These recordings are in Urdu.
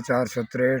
463,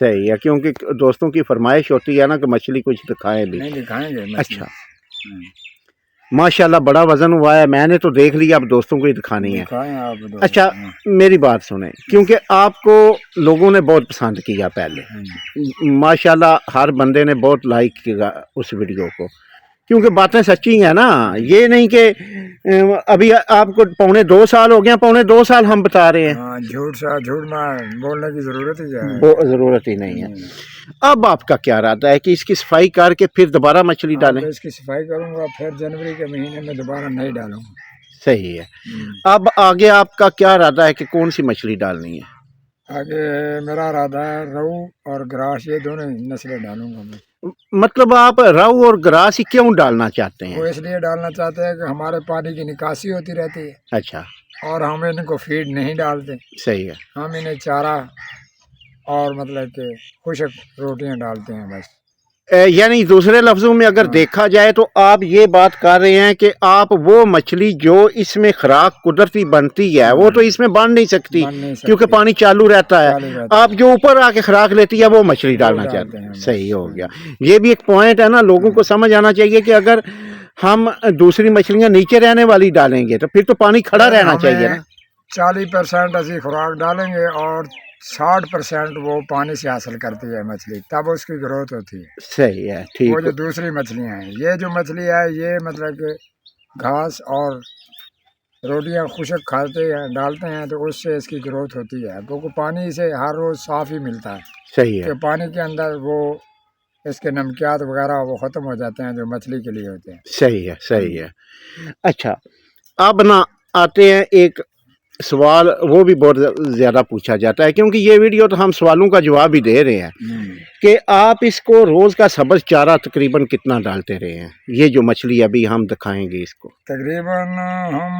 صحیح ہے, کیونکہ دوستوں کی فرمائش ہوتی ہے نا کہ مچھلی کچھ دکھائیں بھی. نہیں دکھائیں گے مچھلی. اچھا ماشاءاللہ بڑا وزن ہوا ہے, میں نے تو دیکھ لیا, اب دوستوں کو ہی دکھانی ہے. دکھائیں آپ دو. اچھا میری بات سنیں, کیونکہ آپ کو لوگوں نے بہت پسند کیا پہلے, ماشاءاللہ ہر بندے نے بہت لائک کیا اس ویڈیو کو, کیونکہ باتیں سچی ہیں نا. یہ نہیں کہ ابھی آپ کو 2.25 سال ہو گیا, 2.25 سال ہم بتا رہے ہیں. ہاں جھوٹ میں بولنے کی ضرورت ہی ہے. ضرورت ہی نہیں ہے. اب آپ کا کیا ارادہ ہے کہ اس کی صفائی کر کے پھر دوبارہ مچھلی ڈالیں؟ اس کی صفائی کروں گا, پھر جنوری کے مہینے میں دوبارہ نہیں ڈالوں گا. صحیح ہے. اب آگے آپ کا کیا ارادہ ہے کہ کون سی مچھلی ڈالنی ہے؟ آگے میرا ارادہ ہے روہو اور گراس, یہ دونوں نسلیں ڈالوں گا میں. مطلب آپ روہو اور گراس ہی کیوں ڈالنا چاہتے ہیں؟ وہ اس لیے ڈالنا چاہتے ہیں کہ ہمارے پانی کی نکاسی ہوتی رہتی ہے. اچھا. اور ہم ان کو فیڈ نہیں ڈالتے. صحیح ہے. ہم انہیں چارہ اور مطلب کہ خشک روٹیاں ڈالتے ہیں بس. یعنی دوسرے لفظوں میں اگر دیکھا جائے تو آپ یہ بات کر رہے ہیں کہ آپ وہ مچھلی جو اس میں خوراک قدرتی بنتی ہے وہ تو اس میں بن نہیں سکتی کیونکہ پانی چالو رہتا ہے, آپ جو اوپر آ کے خوراک لیتی ہے وہ مچھلی ڈالنا چاہتے ہیں. صحیح ہو گیا. یہ بھی ایک پوائنٹ ہے نا, لوگوں کو سمجھ آنا چاہیے کہ اگر ہم دوسری مچھلیاں نیچے رہنے والی ڈالیں گے تو پھر تو پانی کھڑا رہنا چاہیے نا. 40% ایسی خوراک ڈالیں گے اور 60% وہ پانی سے حاصل کرتی ہے مچھلی, تب اس کی گروتھ ہوتی ہے. صحیح ہے. ٹھیک. وہ جو دوسری مچھلیاں ہیں, یہ جو مچھلی ہے یہ مطلب کہ گھاس اور روٹیاں خشک کھاتے ہیں ڈالتے ہیں تو اس سے اس کی گروتھ ہوتی ہے, کیونکہ پانی سے ہر روز صاف ہی ملتا ہے. صحیح ہے. کہ پانی کے اندر وہ اس کے نمکیات وغیرہ وہ ختم ہو جاتے ہیں جو مچھلی کے لیے ہوتے ہیں. صحیح ہے. صحیح ہے. اچھا اب نا آتے ہیں ایک سوال, وہ بھی بہت زیادہ پوچھا جاتا ہے کیونکہ یہ ویڈیو تو ہم سوالوں کا جواب ہی دے رہے ہیں کہ آپ اس کو روز کا سبز چارہ تقریباً کتنا ڈالتے رہے ہیں, یہ جو مچھلی ابھی ہم دکھائیں گے اس کو؟ تقریباً ہم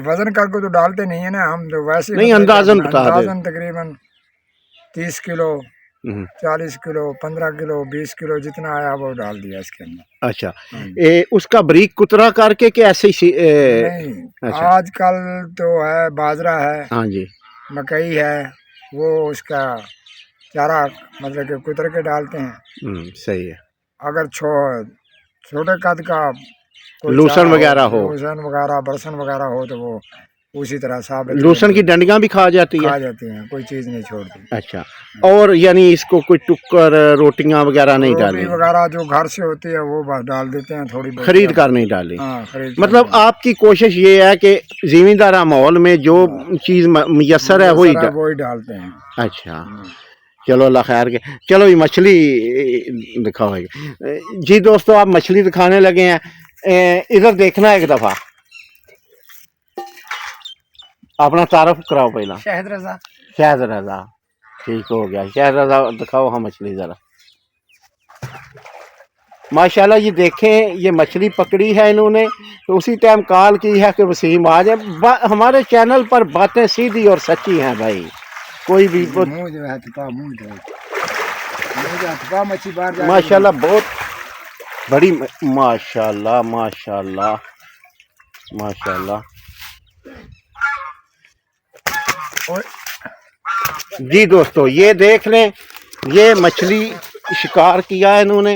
وزن کر کے تو ڈالتے نہیں ہیں نا, ہم تو ویسے نہیں اندازاً بتا دیں. تقریباً 30 کلو 40 کلو 15 کلو 20 کلو جتنا آیا وہ ڈال دیا اس کے اندر. اچھا اس کا بریک کترا کر کے کہ ایسے ہی؟ نہیں, آج کل تو ہے باجرہ ہے, ہاں جی, مکئی ہے, وہ اس کا چارہ مطلب کہ کتر کے ڈالتے ہیں. صحیح ہے. اگر چھوٹے قد کا لوسن وغیرہ ہو, لوسن وغیرہ برسن وغیرہ ہو تو وہ اسی طرح ثابت. لوسن کی ڈنڈیاں بھی کھا جاتی ہیں, کوئی چیز نہیں چھوڑتی. اچھا, اور یعنی اس کو کوئی ٹکر روٹیاں وغیرہ نہیں ڈالیں؟ وغیرہ جو گھر سے ہوتی ہے وہ بس ڈال دیتے ہیں, تھوڑی بہت خرید کر نہیں ڈالی. مطلب خرید آپ کی کوشش یہ ہے کہ زمیندار ماحول میں جو چیز میسر ہے وہی ڈالتے ہیں. اچھا چلو اللہ خیر کے. چلو یہ مچھلی دکھاؤ جی. دوستو آپ مچھلی دکھانے لگے ہیں, ادھر دیکھنا ایک دفعہ, اپنا تعارف کراؤ پہلا. شاہد رضا. شاہد رضا, ٹھیک ہو گیا. شاہد رضا دکھاؤ ہاں مچھلی ذرا. ماشاءاللہ یہ دیکھیں, یہ مچھلی پکڑی ہے انہوں نے تو اسی ٹائم کال کی ہے کہ وسیم آ جائے. ہمارے چینل پر باتیں سیدھی اور سچی ہیں بھائی, کوئی بھی ماشاءاللہ بہت بڑی. ماشاءاللہ ماشاءاللہ ماشاءاللہ. جی دوستو یہ دیکھ لیں, یہ مچھلی شکار کیا ہے انہوں نے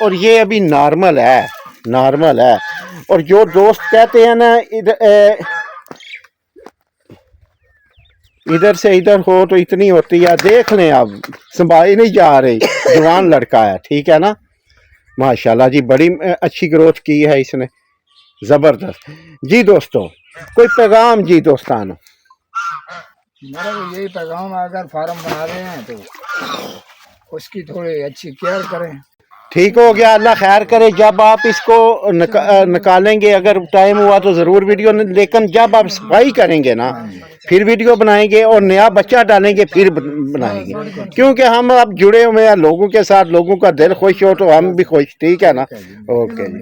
اور یہ ابھی نارمل ہے. اور جو دوست کہتے ہیں نا ادھر سے ادھر ہو تو اتنی ہوتی ہے, دیکھ لیں آپ, سنبھالی نہیں جا رہی. جوان لڑکا ہے, ٹھیک ہے نا. ماشاءاللہ جی بڑی اچھی گروتھ کی ہے اس نے, زبردست. جی دوستو کوئی پیغام جی دوستانو؟ میرا تو یہی پیغام ہے, اگر فارم بنا رہے ہیں تو اس کی تھوڑی اچھی کیئر کریں. ٹھیک ہو گیا, اللہ خیر کرے. جب آپ اس کو نکالیں گے, اگر ٹائم ہوا تو ضرور ویڈیو, لیکن جب آپ صفائی کریں گے نا پھر ویڈیو بنائیں گے, اور نیا بچہ ڈالیں گے پھر بنائیں گے, کیونکہ ہم اب جڑے ہوئے ہیں لوگوں کے ساتھ, لوگوں کا دل خوش ہو تو ہم بھی خوش. ٹھیک ہے نا. اوکے جی.